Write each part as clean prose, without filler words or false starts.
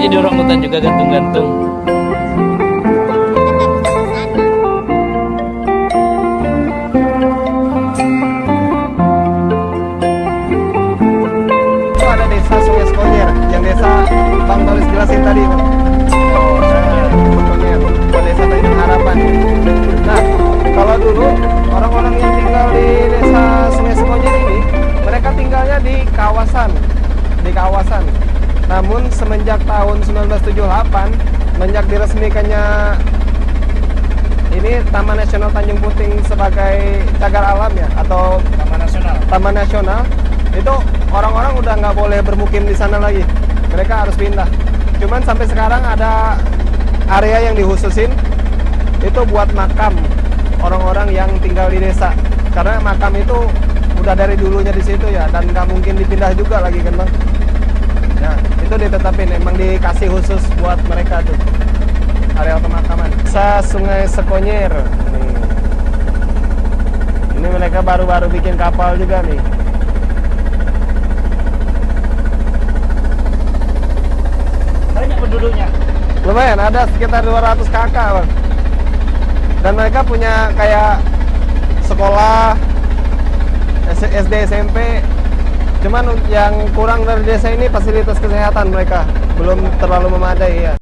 Jadi orang hutan juga gantung-gantung. Itu ada desa Sungai Sekonyer, yang desa Bang Tolis jelasin tadi kan. Oh, Sekonyer, desa Tanjung Harapan. Nah, kalau dulu orang-orang yang tinggal di desa Sungai Sekonyer ini, mereka tinggalnya di kawasan. Namun semenjak tahun 1978, semenjak diresmikannya ini Taman Nasional Tanjung Puting sebagai cagar alam ya, atau Taman Nasional, itu orang-orang udah nggak boleh bermukim di sana lagi. Mereka harus pindah. Cuman sampai sekarang ada area yang dihususin itu buat makam orang-orang yang tinggal di desa. Karena makam itu udah dari dulunya di situ ya, dan nggak mungkin dipindah juga lagi kan Bang. Nah, itu ditetapin, emang dikasih khusus buat mereka tuh area pemakaman. Sungai Sekonyer. Ini mereka baru-baru bikin kapal juga nih. Banyak penduduknya. Lumayan, ada sekitar 200 kakak Bang. Dan mereka punya kayak sekolah SD, SMP. Cuman yang kurang dari desa ini fasilitas kesehatan mereka belum terlalu memadai ya.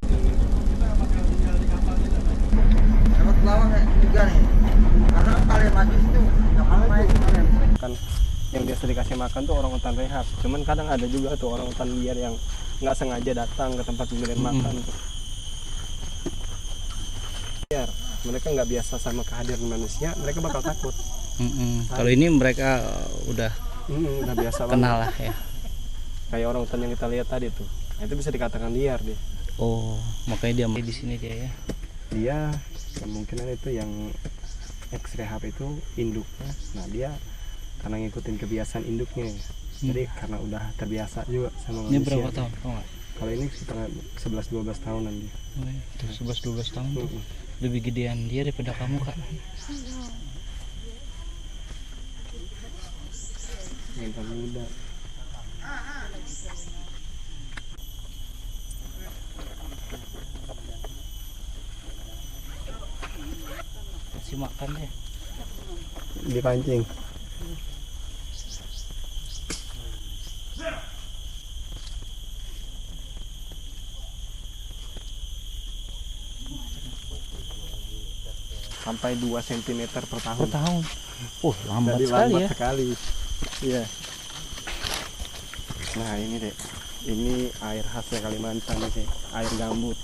Dapat pelawak juga nih, karena paling maju itu nggak main Kan yang biasa dikasih makan tuh orang hutan rehab. Cuman kadang ada juga tuh orang hutan liar yang nggak sengaja datang ke tempat pemberian makan tuh. Biar mereka nggak biasa sama kehadiran manusia, mereka bakal takut. Kalau ini mereka udah biasa kenal lah ya. Kayak orang hutan yang kita lihat tadi tuh. Nah, itu bisa dikatakan liar dia. Oh, makanya dia di sini dia ya. Dia kemungkinan itu yang ex-rehab itu induknya. Nah, dia karena ngikutin kebiasaan induknya. Jadi karena udah terbiasa juga sama manusia. Ini berapa tahun? Tahu nggak? Kalau ini sekitar 11-12 tahunan dia. Oh, ya. 11-12 tahun tuh. Lebih gedean dia daripada kamu, Kak. Yang muda. Kasih makan deh. Dipancing. Sampai 2 cm per tahun. Per tahun. Lambat Jadi sekali lambat ya. sekali. Iya. Nah, ini deh. Ini air khasnya Kalimantan nih, sih. Air gambut.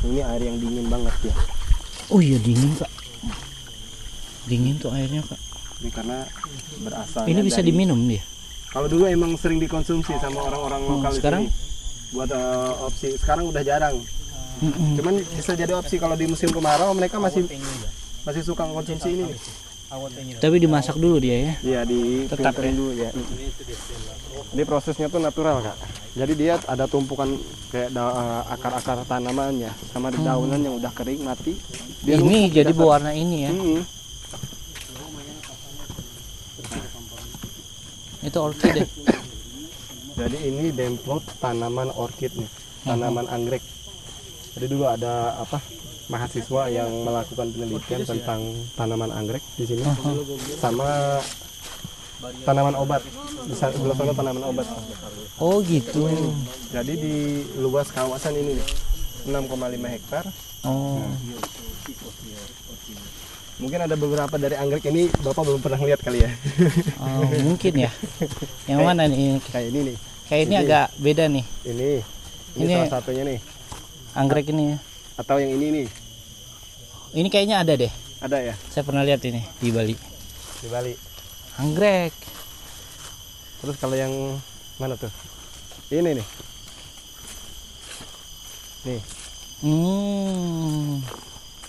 Ini air yang dingin banget ya. Oh iya, dingin, Kak. Dingin tuh airnya, Kak. Ini karena berasal. Ini bisa diminum dia. Kalau dulu emang sering dikonsumsi sama orang-orang lokal sekarang? di sini. Buat opsi. Sekarang udah jarang. Cuman bisa jadi opsi kalau di musim kemarau mereka masih suka konsumsi ini. Tapi dimasak dulu dia ya. Iya, Tetap filterin dulu ya. Jadi prosesnya tuh natural, Kak. Jadi dia ada tumpukan kayak akar-akar tanamannya sama di daunan yang udah kering mati. Dia Ini jadi berwarna ini ya. Itu orchid deh. Jadi ini demplot tanaman orchid nih, tanaman anggrek. Jadi dulu ada mahasiswa yang melakukan penelitian tentang tanaman anggrek di sini, sama tanaman obat. Di sebelah sana tanaman obat. Oh gitu. Jadi di luas kawasan ini nih, 6,5 hektar. Oh. Mungkin ada beberapa dari anggrek ini Bapak belum pernah lihat kali ya. Oh, mungkin ya. Yang mana nih? Kayak ini nih. Kayak ini agak beda nih. Ini salah satunya nih. Anggrek ini. Atau yang ini nih. Ini kayaknya ada deh. Ada ya? Saya pernah lihat ini di Bali. Di Bali. Anggrek. Terus kalau yang mana tuh? Ini nih. Nih. Hmm.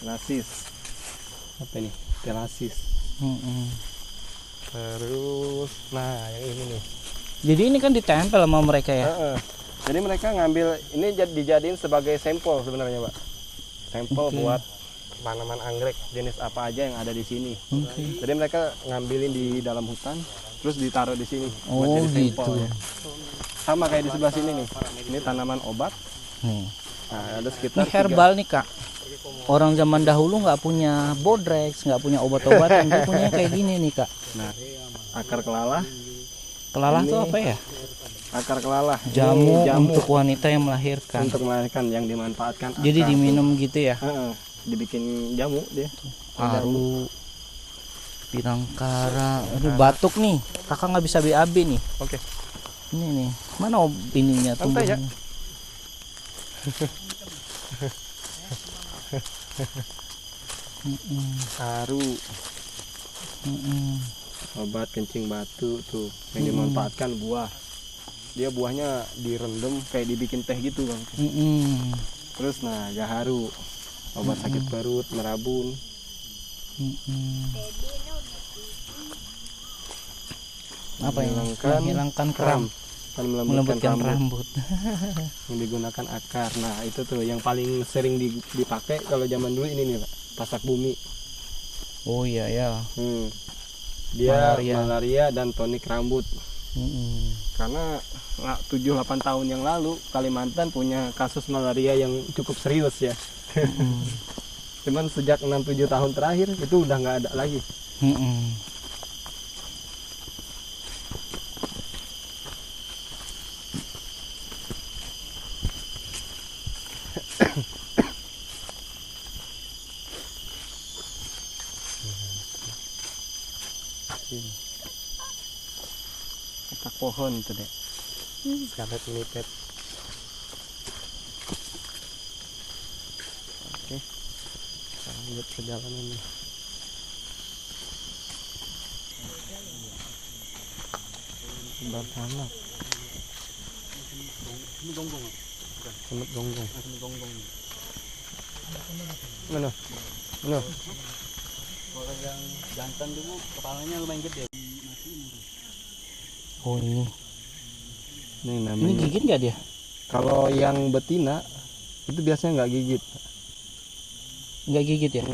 Nasis. apa ini? Telasis. Mm-mm. Terus, nah yang ini nih. Jadi ini kan ditempel sama mereka ya. Heeh. Jadi mereka ngambil ini dijadiin sebagai sampel sebenarnya, Pak. Sampel Oke. buat tanaman anggrek jenis apa aja yang ada di sini. Oke. Jadi mereka ngambilin di dalam hutan, terus ditaruh di sini buat Oh jadi gitu. sampel ya. Sama kayak di sebelah sini nih. Ini tanaman obat. Nih. Nah, ada Ini sekitar herbal nih kak. Orang zaman dahulu nggak punya Bodrex, nggak punya obat-obatan, dia punya kayak gini nih kak. Nah, akar kelala. Kelalah Ini tuh apa ya? Akar kelala. Jamu, Ini jamu untuk wanita yang melahirkan. untuk melahirkan yang dimanfaatkan. Jadi akar. diminum gitu ya. Heeh, dibikin jamu dia. Aru, pirangkara, aduh batuk nih. Kakak nggak bisa BAB nih. Oke. Ini nih, mana ininya Santai ya. tumbuhnya? Aru, Mm-mm. obat kencing batu tuh yang dimanfaatkan buah. Dia buahnya direndam kayak dibikin teh gitu, Bang. Mm-mm. Terus nah, gaharu, obat sakit perut, merabun. Mm-mm. Apa ya? Menghilangkan Menghilangkan kram, kan melembutkan rambut. yang digunakan akar. Nah, itu tuh yang paling sering dipakai kalau zaman dulu ini nih, Pak. Pasak bumi. Oh iya ya. Dia Malaria. malaria dan tonik rambut. Mm-mm. Karena 7-8 tahun yang lalu Kalimantan punya kasus malaria yang cukup serius ya. Mm-mm. Cuman sejak 6-7 tahun terakhir itu udah nggak ada lagi. Mm-mm. Petak pohon itu deh. Scarlet nipet. Oke. Lanjut perjalanan nih. Bar sanak. Ini gonggong. Semut gonggong. Semut gonggong. Mana? Mana? Kalau yang jantan dulu kepalanya lumayan gede. Oh ini. Ini Ini namanya. gigit nggak dia? Kalau yang betina itu biasanya nggak gigit. Nggak gigit ya?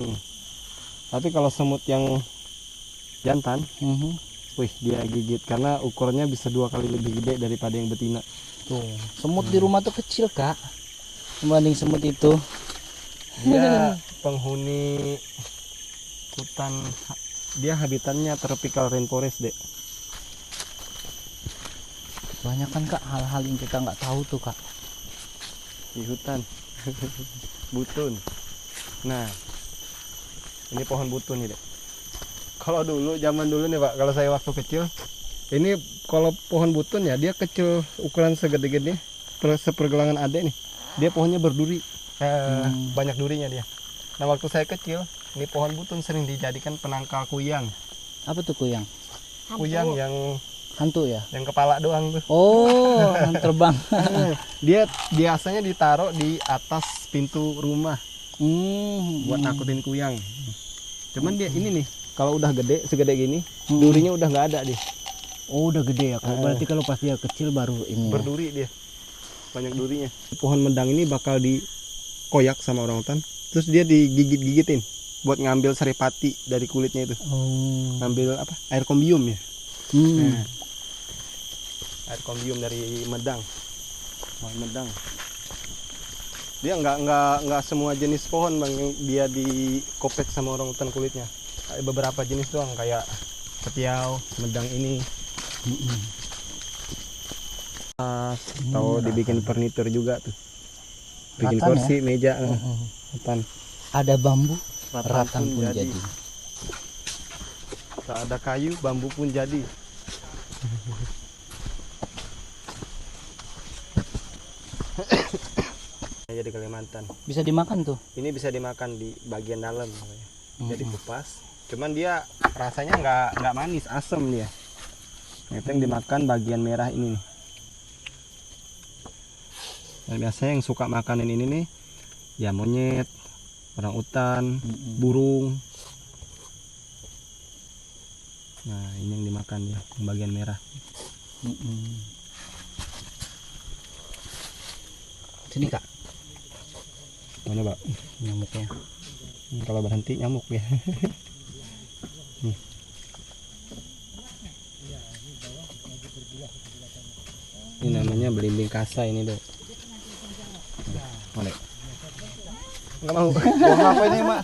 Tapi kalau semut yang jantan, Mhm. wih dia gigit karena ukurannya bisa 2 kali lebih gede daripada yang betina. Tuh, semut di rumah tuh kecil kak, dibanding semut itu. Dia penghuni hutan, dia habitatnya tropical rainforest dek. Banyak kan kak hal-hal yang kita nggak tahu tuh kak. Di hutan. Butun. Nah, ini pohon butun nih dek. Kalau dulu, zaman dulu nih pak, kalau saya waktu kecil, ini kalau pohon butun ya dia kecil, ukuran segede-gede, sepergelangan adek nih. Dia pohonnya berduri, banyak durinya dia. Nah waktu saya kecil, ini pohon butun sering dijadikan penangkal kuyang. Apa tuh kuyang? Kuyang yang Hantu ya? kepala doang tuh. Oh, yang terbang. Dia biasanya ditaruh di atas pintu rumah buat nakutin kuyang. Cuman dia ini nih, kalau udah gede segede gini, durinya udah nggak ada dia. Oh, udah gede ya kak. Berarti kalau pas dia kecil baru ini. Ya? Berduri dia, banyak durinya. Pohon mendang ini bakal dikoyak sama orangutan, terus dia digigit-gigitin buat ngambil saripati dari kulitnya itu. Oh. Ngambil apa? Air kombium ya. Hmm. Air kombium dari medang. Pohon medang. Dia nggak semua jenis pohon bang yang dia dikopek sama orangutan kulitnya. Ada beberapa jenis doang kayak ketiau, medang ini. Atau dibikin furniture juga tuh. Bikin Ratan kursi, meja, ratan. Ada bambu, Ratan ratan pun pun jadi. jadi. Tak ada kayu, bambu pun jadi. Jadi Kalimantan. Bisa dimakan tuh. Ini bisa dimakan di bagian dalam, jadi kupas. Cuman dia rasanya nggak manis, asam dia. Itu yang dimakan bagian merah ini nih. Dan biasanya yang suka makanan ini nih, ya monyet, orangutan, burung, Nah, ini yang dimakan ya, yang bagian merah. Sini kak, Mana, Pak? nyamuknya. Kalau berhenti nyamuk ya. Ini namanya belimbing kasa ini, Dok. Boleh. Enggak mau. Buang apa ini, Mak?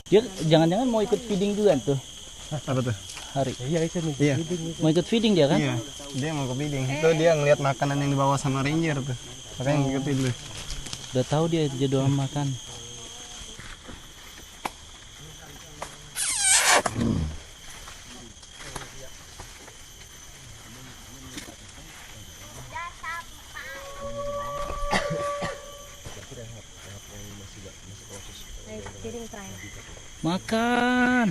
Dia jangan-jangan mau ikut feeding juga tuh Apa tuh? hari. Iya, itu nih. Iya. Mau ikut feeding dia kan? Iya. Dia mau ke feeding. Itu dia ngelihat makanan yang dibawa sama ranger tuh. Makanya ngikutin dulu. Udah tahu dia jadwal makan. Makan.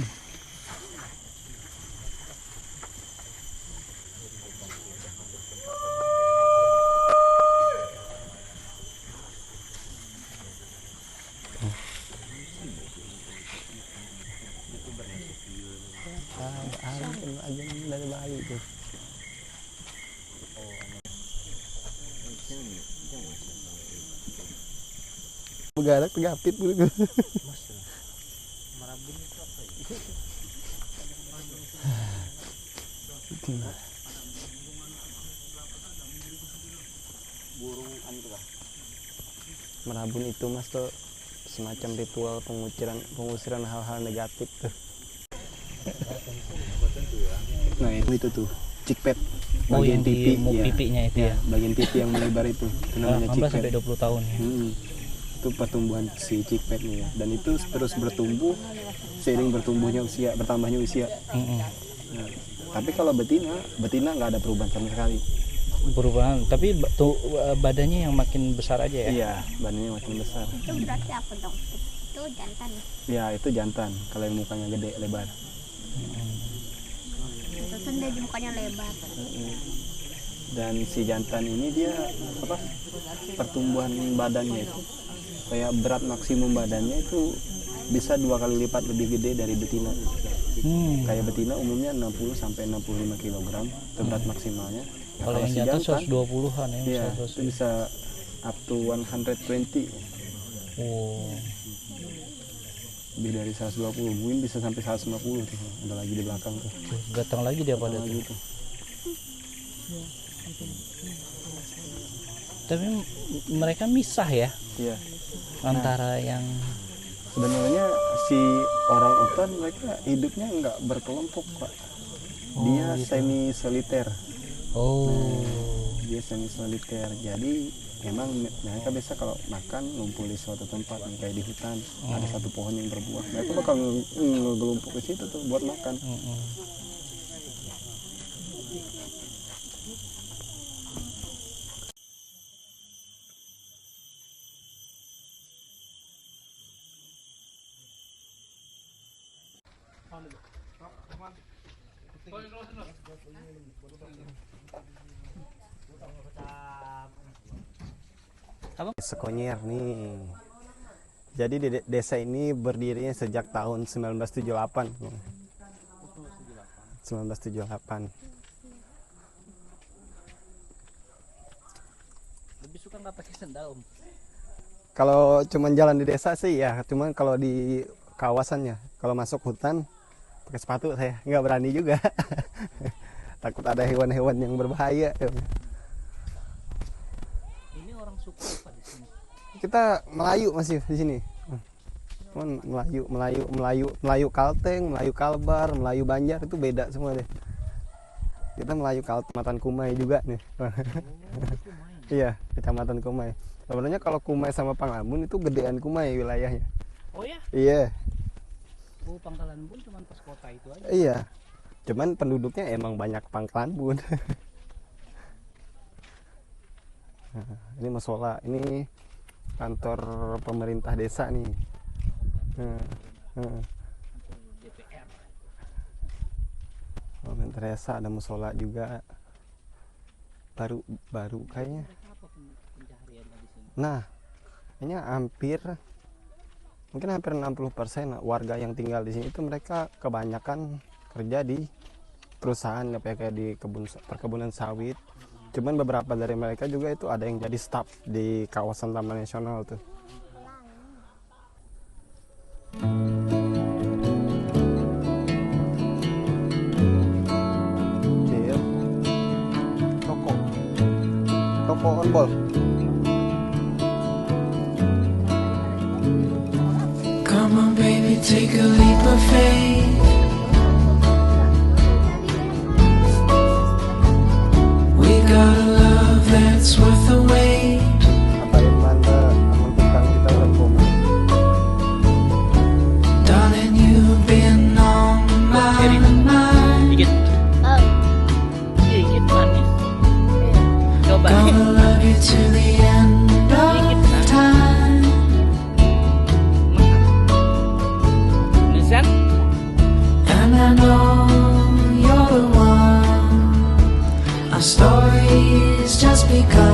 Dari Bali tuh. Begarak tegapit dulu. Merabun itu Mas tuh semacam ritual pengusiran hal-hal negatif tuh. Nah itu tuh cikpet. Oh, yang di ya. pipinya itu ya. Bagian pipi yang melebar itu namanya 18 cikpet. sampai 20 tahun ya. Itu pertumbuhan si cikpet nih ya. Dan itu terus bertumbuh seiring bertambahnya usia. Nah, tapi kalau betina nggak ada perubahan sama sekali. Perubahan, tapi badannya yang makin besar aja ya. Iya, badannya makin besar. Itu berarti apa dong? Itu jantan. Ya itu jantan. Kalau yang mukanya gede lebar. Itu sendiri di mukanya lebar. Dan si jantan ini dia pertumbuhan badannya itu kayak berat maksimum badannya itu bisa 2 kali lipat lebih gede dari betina. Kayak betina umumnya 60 sampai 65 kg itu berat maksimalnya. Nah, kalau yang si jantan jantan 120-an ya. iya, itu bisa up to 120. Oh. Lebih dari 120, mungkin bisa sampai 150 tuh. Ada lagi di belakang tuh. Datang lagi dia pada Lagi tuh. tuh. Tapi mereka misah ya Iya. antara yang Sebenarnya si orang utan mereka hidupnya nggak berkelompok, Pak. Dia semi soliter. Dia semi soliter. Jadi memang mereka biasa kalau makan ngumpul di suatu tempat kayak di hutan, ada satu pohon yang berbuah. Mereka bakal ngegelumpuk ke situ tuh buat makan. Sekonyer nih. Jadi di desa ini berdirinya sejak tahun 1978. 1978. lebih suka nggak pakai sendal, Om? Kalau cuman jalan di desa sih ya, cuman kalau di kawasannya, kalau masuk hutan pakai sepatu saya nggak berani juga. Takut ada hewan-hewan yang berbahaya. Ini orang suku apa di sini? Kita Melayu masih di sini. Cuman Melayu Kalteng, Melayu Kalbar, Melayu Banjar itu beda semua deh. Kita Melayu Kecamatan Kumai juga nih. Iya, Kecamatan Kumai. Sebenarnya kalau Kumai sama Pangalamun itu gedean Kumai wilayahnya. Oh ya? Iya. Oh, Pangkalan Bun cuma pas kota itu aja. Iya. Cuman penduduknya emang banyak Pangkalan Bun. Nah, ini musola, ini kantor pemerintah desa nih. DPR. Pemerintah desa ada musola juga. Baru kayaknya. Apa pencahariannya di sini? Nah, kayaknya mungkin hampir 60% warga yang tinggal di sini itu mereka kebanyakan kerja di perusahaan kayak di perkebunan sawit. Cuman beberapa dari mereka juga itu ada yang jadi staff di kawasan Taman Nasional tuh. Kecil. Toko on ball. Come on, baby, take a leap of faith. We got a love that's worth the wait. Apa yang mana menentukan kita berkumpul? Darling, you've been on my mind. Dikit. Dikit manis. Coba. Gonna love you to the end of time. Nisan. And I know you're the one. Our story's just begun.